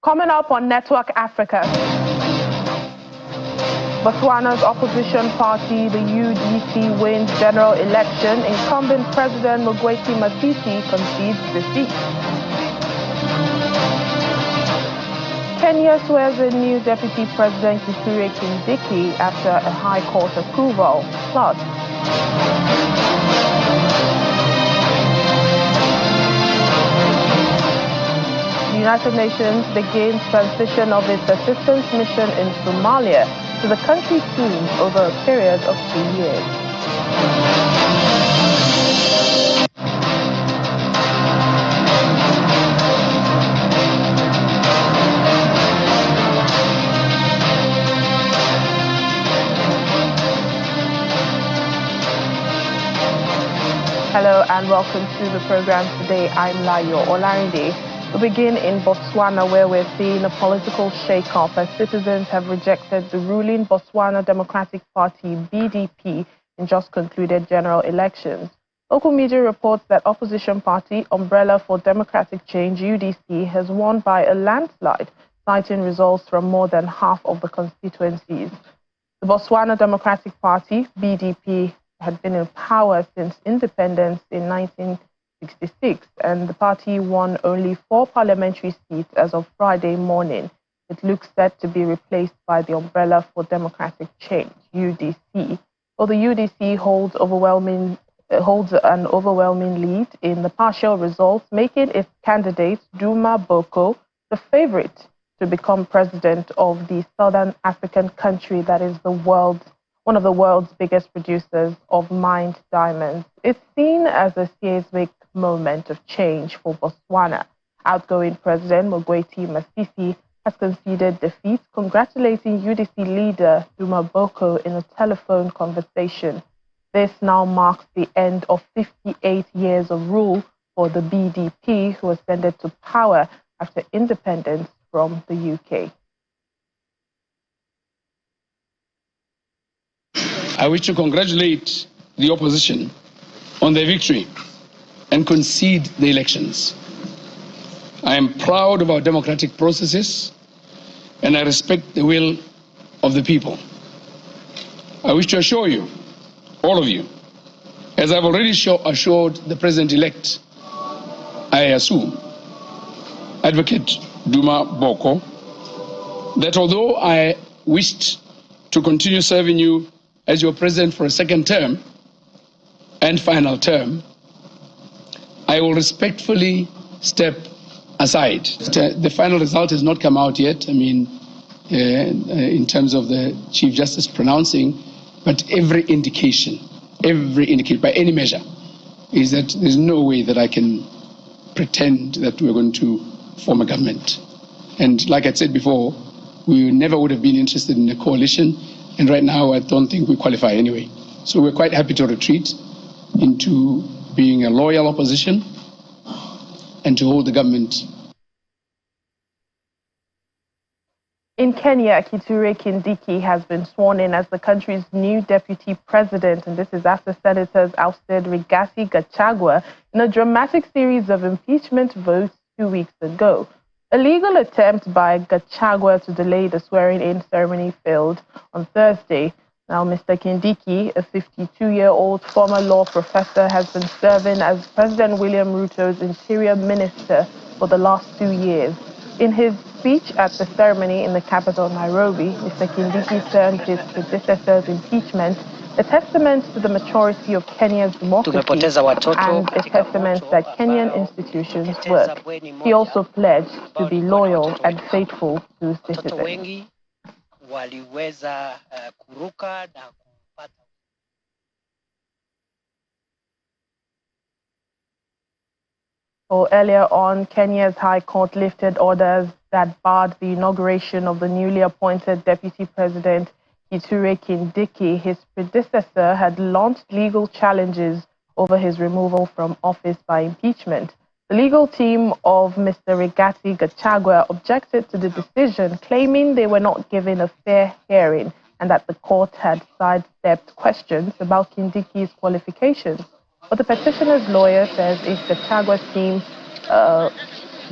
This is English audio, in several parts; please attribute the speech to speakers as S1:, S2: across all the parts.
S1: Coming up on Network Africa, Botswana's opposition party, the UDC, wins general election. Incumbent President Mogweti Masisi concedes defeat. Kenya swears in new Deputy President Kithure Kindiki after a High Court approval. Plus, the United Nations begins transition of its assistance mission in Somalia to the country's team over a period of 2 years. Hello and welcome to the program today. I'm Layo Olarinde. We begin in Botswana, where we're seeing a political shake-up as citizens have rejected the ruling Botswana Democratic Party, BDP, in just concluded general elections. Local media reports that opposition party Umbrella for Democratic Change, UDC, has won by a landslide, citing results from more than half of the constituencies. The Botswana Democratic Party, BDP, had been in power since independence in 1966, and the party won only 4 parliamentary seats as of Friday morning. It looks set to be replaced by the Umbrella for Democratic Change, UDC. Well, the UDC holds an overwhelming lead in the partial results, making its candidate, Duma Boko, the favorite to become president of the Southern African country that is one of the world's biggest producers of mined diamonds. It's seen as a seismic moment of change for Botswana. Outgoing President Mogweti Masisi has conceded defeat, congratulating UDC leader Duma Boko in a telephone conversation. This now marks the end of 58 years of rule for the BDP, who ascended to power after independence from the UK.
S2: I wish to congratulate the opposition on their victory and concede the elections. I am proud of our democratic processes and I respect the will of the people. I wish to assure you, all of you, as I've already assured the President-elect, I assume, Advocate Duma Boko, that although I wished to continue serving you as your president for a second term and final term, I will respectfully step aside. The final result has not come out yet, in terms of the Chief Justice pronouncing, but every indication by any measure is that there's no way that I can pretend that we're going to form a government. And like I said before, we never would have been interested in a coalition. And right now, I don't think we qualify anyway. So we're quite happy to retreat into being a loyal opposition and to hold the government.
S1: In Kenya, Kithure Kindiki has been sworn in as the country's new deputy president, and this is after senators ousted Rigathi Gachagua in a dramatic series of impeachment votes 2 weeks ago. A legal attempt by Gachagua to delay the swearing-in ceremony failed on Thursday. Now, Mr. Kindiki, a 52-year-old former law professor, has been serving as President William Ruto's interior minister for the last 2 years. In his speech at the ceremony in the capital, Nairobi, Mr. Kindiki termed his predecessor's impeachment a testament to the maturity of Kenya's democracy and a testament that Kenyan institutions work. He also pledged to be loyal and faithful to citizens. Earlier on, Kenya's High Court lifted orders that barred the inauguration of the newly appointed Deputy President Kithure Kindiki. His predecessor had launched legal challenges over his removal from office by impeachment. The legal team of Mr. Rigathi Gachagua objected to the decision, claiming they were not given a fair hearing and that the court had sidestepped questions about Kindiki's qualifications. But the petitioner's lawyer says if Gachagua's team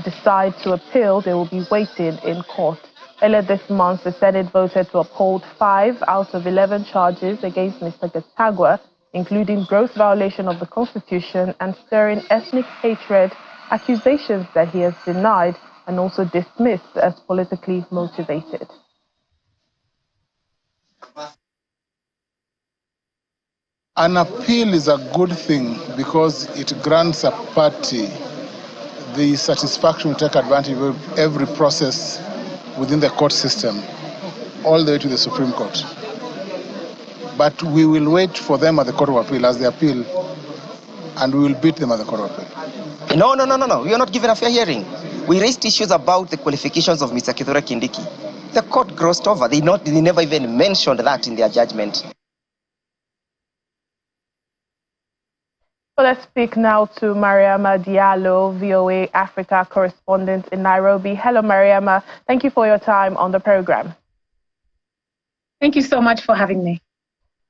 S1: decide to appeal, they will be waiting in court. Earlier this month, the Senate voted to uphold 5 out of 11 charges against Mr. Gachagua, including gross violation of the Constitution and stirring ethnic hatred, accusations that he has denied and also dismissed as politically motivated.
S3: An appeal is a good thing because it grants a party the satisfaction to take advantage of every process within the court system, all the way to the Supreme Court. But we will wait for them at the Court of Appeal as they appeal, and we will beat them at the Court of Appeal.
S4: No. We are not given a fair hearing. We raised issues about the qualifications of Mr. Kithure Kindiki. The court grossed over. They never even mentioned that in their judgment.
S1: So let's speak now to Mariama Diallo, VOA Africa correspondent in Nairobi. Hello, Mariama. Thank you for your time on the program.
S5: Thank you so much for having me.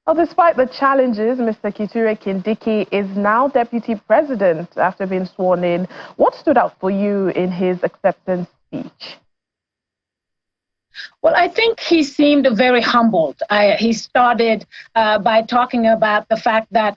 S1: Well, despite the challenges, Mr. Kithure Kindiki is now deputy president after being sworn in. What stood out for you in his acceptance speech?
S5: Well, I think he seemed very humbled. He started by talking about the fact that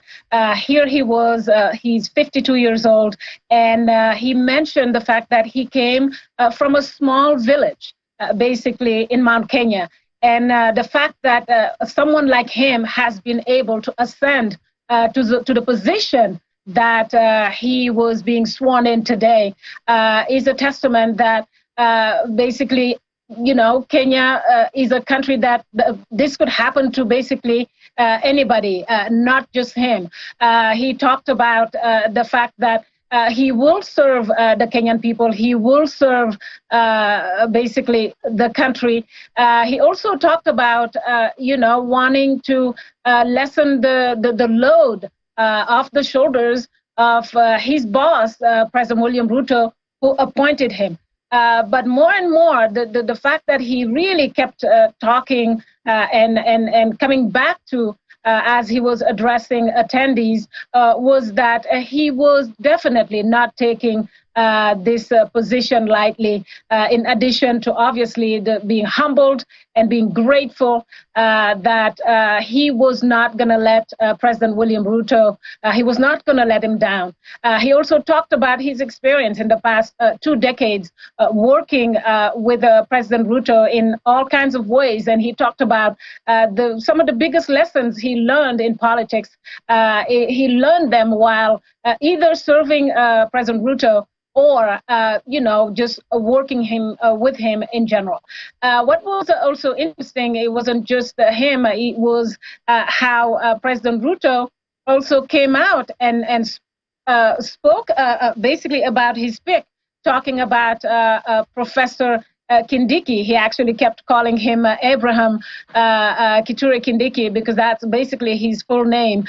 S5: here he was, he's 52 years old, and he mentioned the fact that he came from a small village, basically in Mount Kenya, and the fact that someone like him has been able to ascend to the position that he was being sworn in today is a testament that basically, you know, Kenya is a country that this could happen to basically anybody, not just him. He talked about the fact that he will serve the Kenyan people. He will serve basically the country. He also talked about, you know, wanting to lessen the load off the shoulders of his boss, President William Ruto, who appointed him. But more and more, the fact that he really kept talking and coming back to, as he was addressing attendees, was that he was definitely not taking this position lightly, in addition to obviously being humbled and being grateful that he was not going to let President William Ruto, he was not going to let him down. He also talked about his experience in the past 2 decades working with President Ruto in all kinds of ways, and he talked about some of the biggest lessons he learned in politics. He learned them while either serving President Ruto or, you know, just working with him in general. What was also interesting, it wasn't just him, it was how President Ruto also came out and spoke basically about his pick, talking about Professor Kindiki. He actually kept calling him Abraham Kithure Kindiki because that's basically his full name.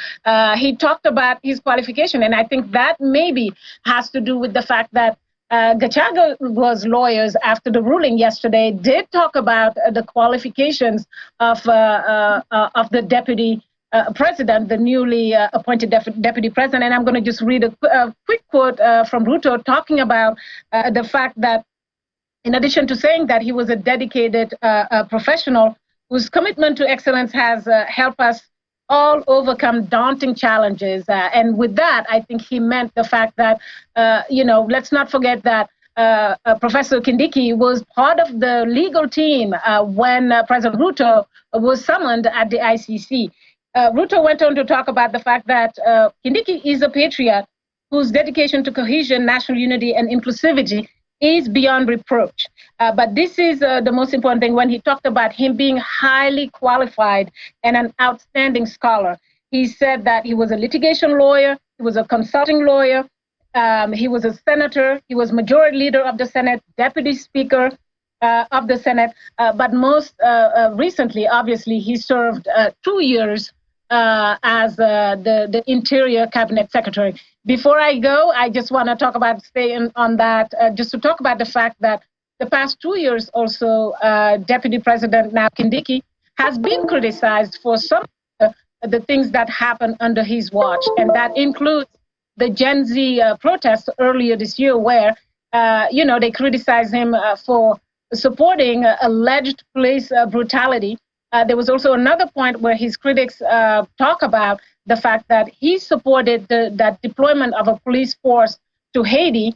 S5: He talked about his qualification, and I think that maybe has to do with the fact that Gachagua's lawyers, after the ruling yesterday, did talk about the qualifications of the deputy president, the newly appointed deputy president. And I'm going to just read a quick quote from Ruto talking about the fact that, in addition to saying that he was a dedicated professional whose commitment to excellence has helped us all overcome daunting challenges. And with that, I think he meant the fact that, you know, let's not forget that Professor Kindiki was part of the legal team when President Ruto was summoned at the ICC. Ruto went on to talk about the fact that Kindiki is a patriot whose dedication to cohesion, national unity, and inclusivity is beyond reproach. But this is the most important thing when he talked about him being highly qualified and an outstanding scholar. He said that he was a litigation lawyer, he was a consulting lawyer, he was a senator, he was majority leader of the Senate, deputy speaker of the Senate, but most recently, obviously, he served 2 years as the Interior Cabinet Secretary. Before I go, I just want to talk about, staying on that, just to talk about the fact that the past 2 years also, Deputy President now Kindiki has been criticized for some of the things that happened under his watch, and that includes the Gen Z protests earlier this year, where they criticize him for supporting alleged police brutality. There was also another point where his critics talk about the fact that he supported that deployment of a police force to Haiti,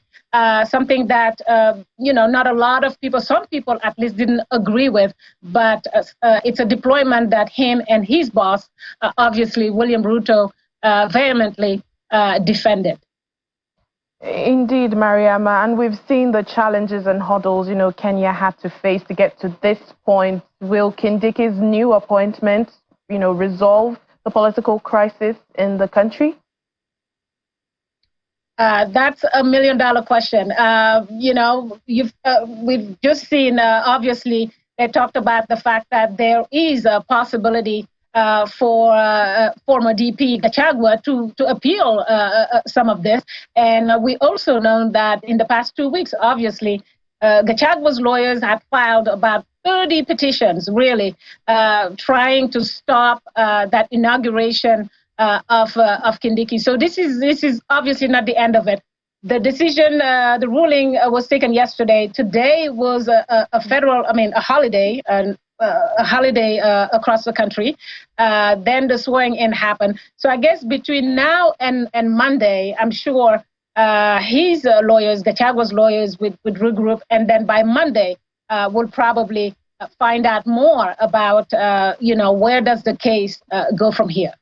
S5: something that, not a lot of people, some people at least didn't agree with, but it's a deployment that him and his boss, obviously William Ruto, vehemently defended.
S1: Indeed, Mariama, and we've seen the challenges and hurdles, Kenya had to face to get to this point. Will Kindiki's new appointment, resolve the political crisis in the country?
S5: That's $1 million question. We've just seen, obviously, they talked about the fact that there is a possibility for former DP Gachagua to appeal some of this. And we also know that in the past 2 weeks, obviously, Gachagua's lawyers had filed about 30 petitions, really, trying to stop that inauguration of Kindiki. So this is obviously not the end of it. The decision, the ruling was taken yesterday. Today was a holiday. A holiday across the country. Then the swearing in happened. So I guess between now and Monday, I'm sure his lawyers, Gachagua's lawyers, would regroup, and then by Monday, we'll probably find out more about, where does the case go from here.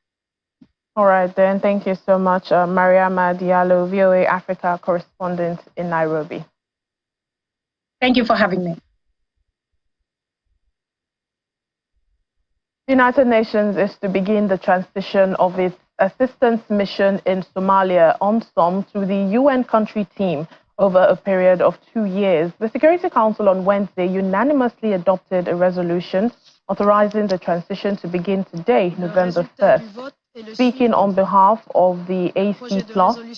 S1: All right, then. Thank you so much, Mariama Diallo, VOA Africa correspondent in Nairobi.
S5: Thank you for having me.
S1: The United Nations is to begin the transition of its assistance mission in Somalia, UNSOM, to the UN country team over a period of 2 years. The Security Council on Wednesday unanimously adopted a resolution authorizing the transition to begin today, November 1st. Speaking on behalf of the AC+,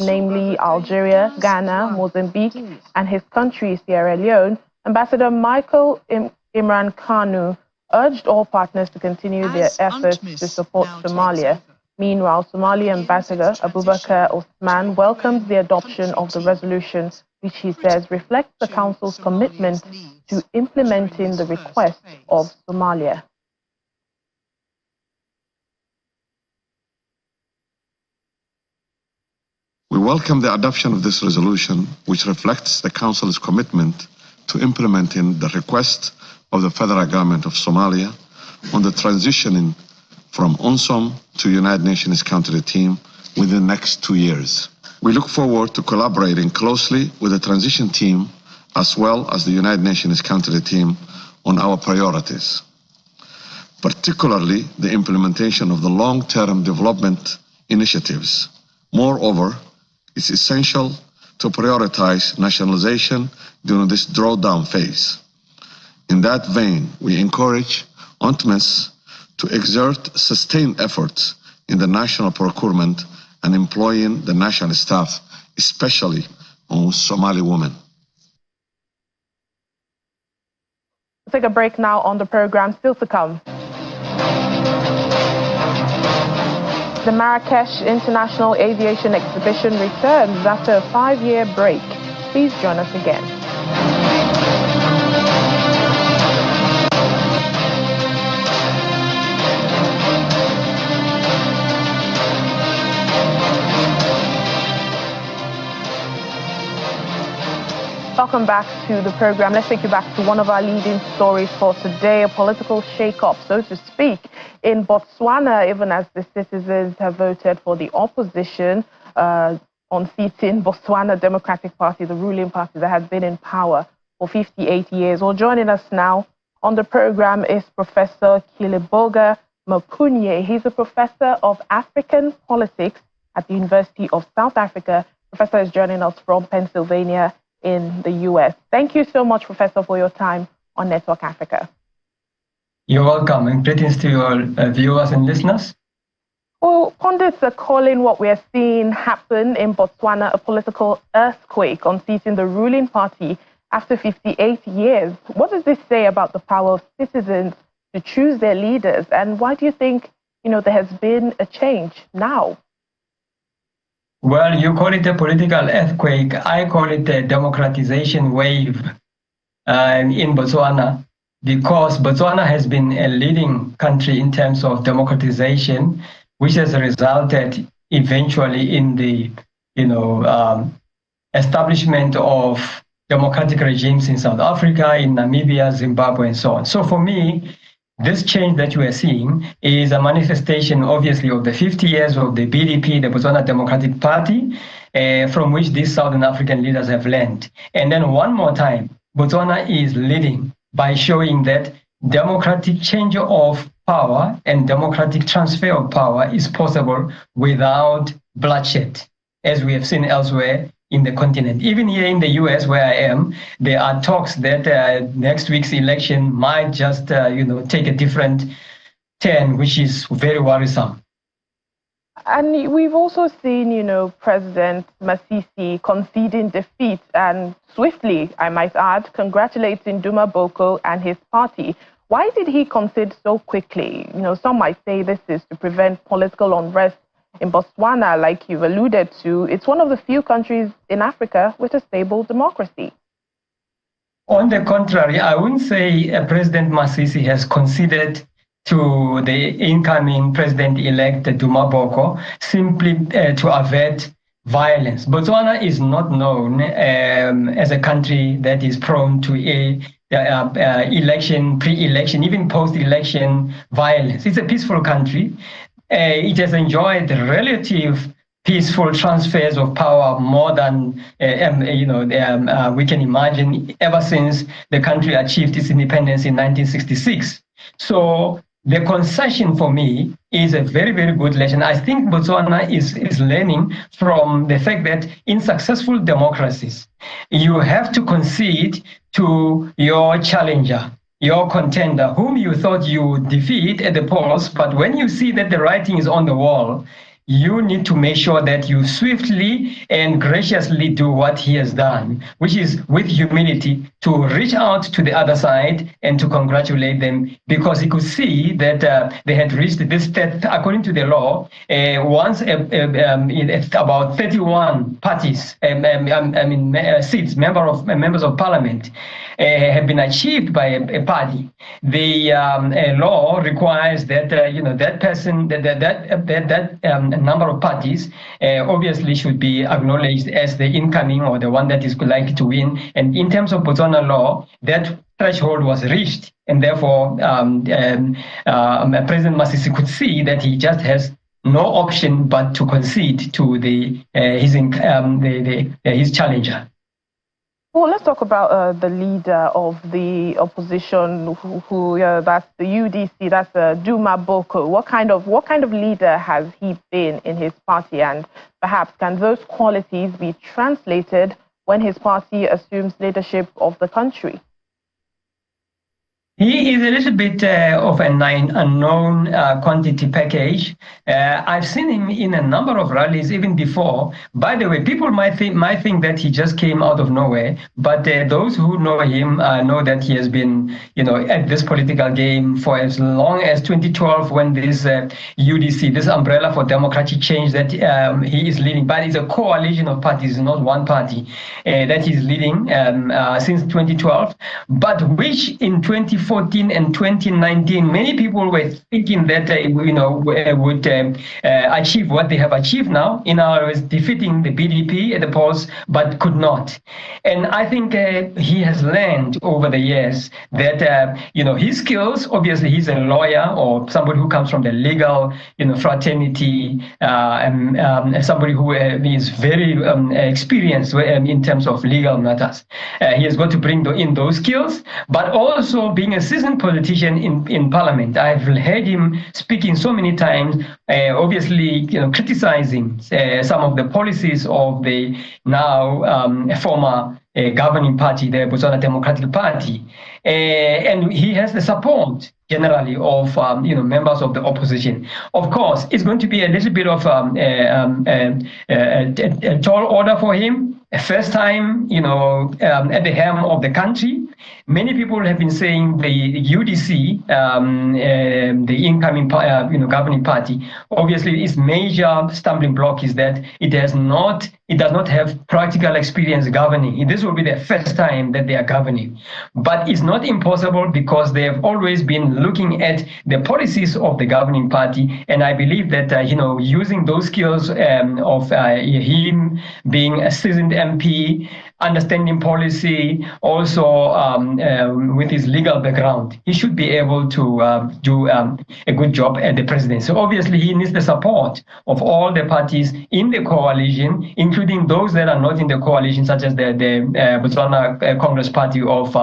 S1: namely Algeria, Ghana, Mozambique, and his country, Sierra Leone, Ambassador Michael Imran Kanu urged all partners to continue their efforts to support Somalia. Meanwhile, Somali Ambassador Abubakar Osman welcomes the adoption of the resolution, which he says reflects the Council's commitment to implementing the request of Somalia.
S6: We welcome the adoption of this resolution, which reflects the Council's commitment to implementing the request of the federal government of Somalia on the transitioning from UNSOM to United Nations country team within the next 2 years. We look forward to collaborating closely with the transition team as well as the United Nations country team on our priorities, particularly the implementation of the long-term development initiatives. Moreover, it's essential to prioritize nationalization during this drawdown phase. In that vein, we encourage UNTMIS to exert sustained efforts in the national procurement and employing the national staff, especially on Somali women.
S1: We'll take a break now on the program. Still to come. The Marrakesh International Aviation Exhibition returns after a 5-year break. Please join us again. Welcome back to the program. Let's take you back to one of our leading stories for today, a political shake-up, so to speak, in Botswana, even as the citizens have voted for the opposition on seating Botswana Democratic Party, the ruling party that has been in power for 58 years. Well, joining us now on the program is Professor Kileboga Mapunye. He's a professor of African politics at the University of South Africa. Professor is joining us from Pennsylvania in the US. Thank you so much, Professor, for your time on Network Africa.
S7: You're welcome, and greetings to your viewers and listeners.
S1: Well, pundits are calling what we're seeing happen in Botswana a political earthquake on seating the ruling party after 58 years. What does this say about the power of citizens to choose their leaders, and why do you think, there has been a change now?
S7: Well, you call it a political earthquake. I call it a democratization wave in Botswana, because Botswana has been a leading country in terms of democratization, which has resulted eventually in the establishment of democratic regimes in South Africa, in Namibia, Zimbabwe, and so on. So for me, this change that you are seeing is a manifestation, obviously, of the 50 years of the BDP, the Botswana Democratic Party, from which these Southern African leaders have learned. And then one more time, Botswana is leading by showing that democratic change of power and democratic transfer of power is possible without bloodshed, as we have seen elsewhere in the continent. Even here in the US, where I am, there are talks that next week's election might just take a different turn, which is very worrisome.
S1: And we've also seen, President Masisi conceding defeat and swiftly, I might add, congratulating Duma Boko and his party. Why did he concede so quickly? Some might say this is to prevent political unrest in Botswana, like you've alluded to. It's one of the few countries in Africa with a stable democracy.
S7: On the contrary, I wouldn't say President Masisi has conceded to the incoming president-elect Duma Boko simply to avert violence. Botswana is not known as a country that is prone to election, pre-election, even post-election violence. It's a peaceful country. It has enjoyed relative peaceful transfers of power more than we can imagine ever since the country achieved its independence in 1966. So the concession for me is a very, very good lesson. I think Botswana is learning from the fact that in successful democracies, you have to concede to your challenger, your contender, whom you thought you would defeat at the polls. But when you see that the writing is on the wall, you need to make sure that you swiftly and graciously do what he has done, which is with humility to reach out to the other side and to congratulate them, because he could see that they had reached this step according to the law. Once about 31 parties, seats, members of parliament, have been achieved by a party. The law requires that that person, that number of parties obviously should be acknowledged as the incoming or the one that is likely to win. And in terms of Botswana law, that threshold was reached, and therefore President Masisi could see that he just has no option but to concede to his challenger.
S1: Well, let's talk about the leader of the opposition, who that's the UDC, that's Duma Boko. What kind of leader has he been in his party, and perhaps can those qualities be translated when his party assumes leadership of the country?
S7: He is a little bit of an unknown quantity package. I've seen him in a number of rallies even before. By the way, people might think that he just came out of nowhere, but those who know him know that he has been, at this political game for as long as 2012, when this UDC, this umbrella for democratic change that he is leading, but it's a coalition of parties, not one party that he's leading since 2012, but which in 2014 and 2019, many people were thinking that would achieve what they have achieved now, in other words, defeating the BDP at the polls, but could not. And I think he has learned over the years that his skills. Obviously, he's a lawyer or somebody who comes from the legal fraternity, and somebody who is very experienced in terms of legal matters. He has got to bring in those skills, but also being a seasoned politician in parliament. I've heard him speaking so many times, obviously criticizing some of the policies of the now former governing party, the Botswana Democratic Party, and he has the support generally of members of the opposition. Of course, it's going to be a little bit of a tall order for him. First time, at the helm of the country. Many people have been saying the UDC, the incoming governing party, obviously its major stumbling block is that it does not have practical experience governing. This will be the first time that they are governing. But it's not impossible because they have always been looking at the policies of the governing party. And I believe that, using those skills of him being a seasoned MP, understanding policy, also with his legal background, he should be able to do a good job at the presidency. So obviously he needs the support of all the parties in the coalition, including those that are not in the coalition, such as the Botswana Congress Party of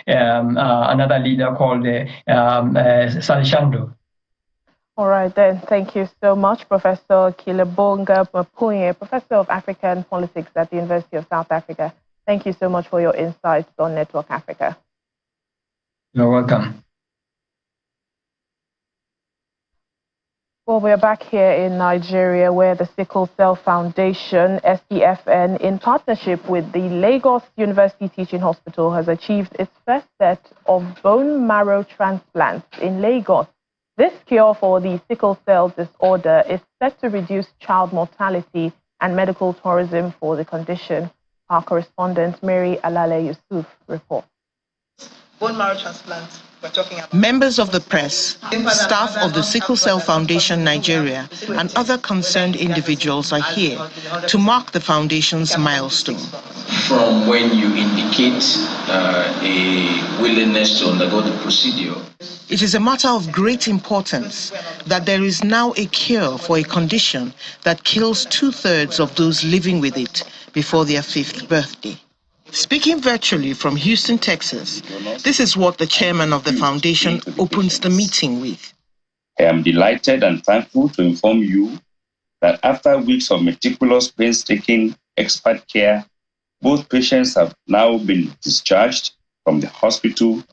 S7: another leader called Salishando.
S1: All right, then. Thank you so much, Professor Kilebonga Mapunye, Professor of African Politics at the University of South Africa. Thank you so much for your insights on Network Africa.
S7: You're welcome.
S1: Well, we're back here in Nigeria, where the Sickle Cell Foundation, SCFN, in partnership with the Lagos University Teaching Hospital, has achieved its first set of bone marrow transplants in Lagos. This cure for the sickle cell disorder is set to reduce child mortality and medical tourism for the condition. Our correspondent, Mary Alale Yusuf, reports.
S8: Bone marrow transplants. We're talking about
S9: members of the press, staff of the Sickle Cell Foundation Nigeria, and other concerned individuals are here to mark the foundation's milestone.
S10: From when you indicate a willingness to undergo the procedure,
S9: it is a matter of great importance that there is now a cure for a condition that kills 2/3 of those living with it before their 5th birthday. Speaking virtually from Houston, Texas, this is what the chairman of the foundation opens the meeting with.
S11: I am delighted and thankful to inform you that after weeks of meticulous, painstaking expert care, both patients have now been discharged from the hospital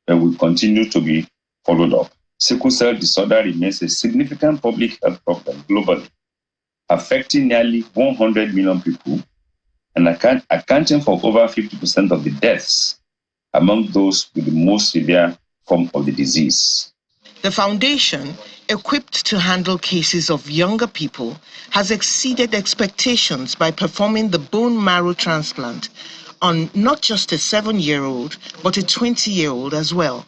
S11: and will continue to be followed up. Sickle cell disorder remains a significant public health problem globally, affecting nearly 100 million people and accounting for over 50% of the deaths among those with the most severe form of the disease.
S9: The foundation, equipped to handle cases of younger people, has exceeded expectations by performing the bone marrow transplant on not just a 7-year-old, but a 20-year-old as well.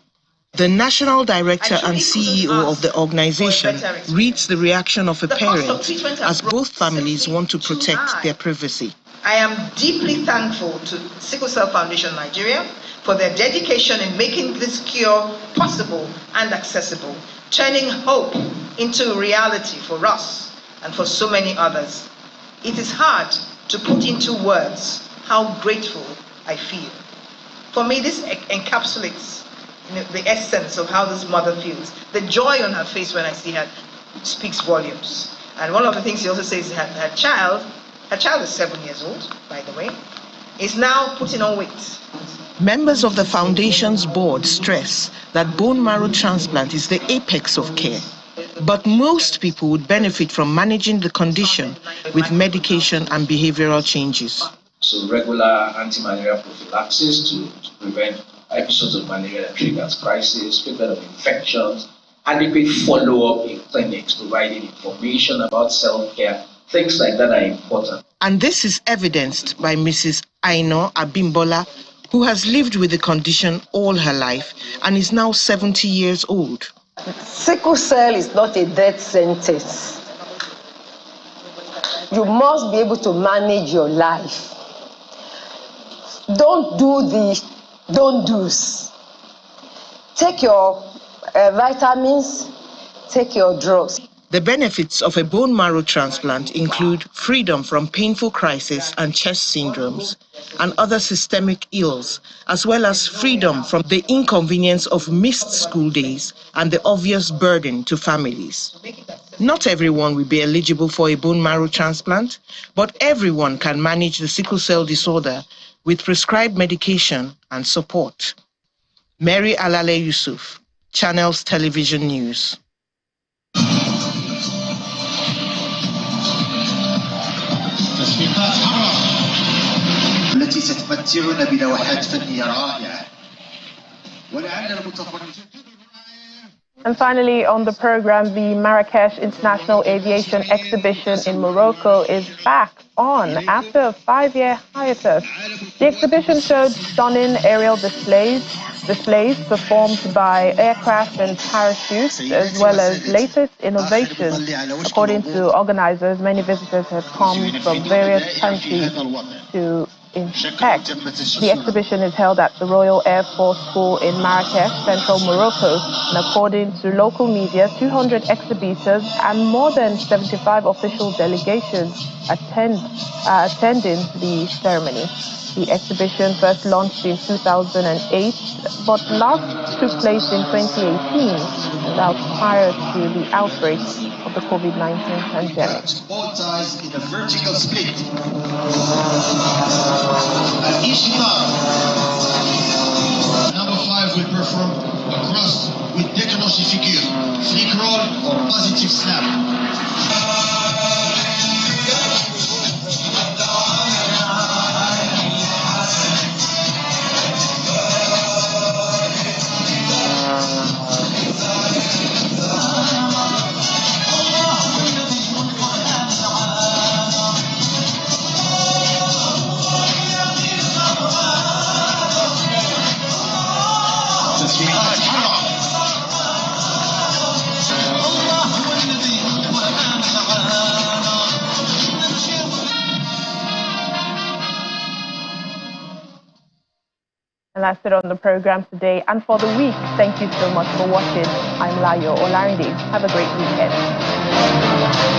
S9: The national director and CEO of the organization reads the reaction of a parent as both families want to protect their privacy.
S8: I am deeply thankful to Sickle Cell Foundation Nigeria for their dedication in making this cure possible and accessible, turning hope into reality for us and for so many others. It is hard to put into words how grateful I feel. For me, this encapsulates the essence of how this mother feels. The joy on her face when I see her speaks volumes. And one of the things she also says is her child is 7 years old, by the way, is now putting on weight.
S9: Members of the foundation's board stress that bone marrow transplant is the apex of care. But most people would benefit from managing the condition with medication and behavioral changes.
S10: So regular anti-malaria prophylaxis to prevent episodes of malaria that triggers crisis, treatment of infections, adequate follow-up in clinics, providing information about self-care, things like that are important.
S9: And this is evidenced by Mrs. Aino Abimbola, who has lived with the condition all her life and is now 70 years old.
S12: Sickle cell is not a death sentence. You must be able to manage your life. Don't do the don't-dos. Take your vitamins, take your drugs.
S9: The benefits of a bone marrow transplant include freedom from painful crises and chest syndromes and other systemic ills, as well as freedom from the inconvenience of missed school days and the obvious burden to families. Not everyone will be eligible for a bone marrow transplant, but everyone can manage the sickle cell disorder with prescribed medication and support. Mary Alale Yusuf, Channels Television News.
S13: التي ستمتعنا بلوحات فنية رائعة
S1: And finally, on the program, the Marrakesh International Aviation Exhibition in Morocco is back on after a 5-year hiatus. The exhibition showed stunning aerial displays performed by aircraft and parachutes, as well as latest innovations. According to organizers, many visitors have come from various countries to inspect. The exhibition is held at the Royal Air Force School in Marrakesh, central Morocco, and according to local media, 200 exhibitors and more than 75 official delegations attending the ceremony. The exhibition first launched in 2008, but last took place in 2018, and that was prior to the outbreak of the COVID-19 pandemic.
S13: Both sides in a vertical split. At each guitar, number 5 will perform a cross with déclenché figure, flick roll or positive snap.
S1: And that's it on the program today and for the week. Thank you so much for watching. I'm Layo Olarinde. Have a great weekend.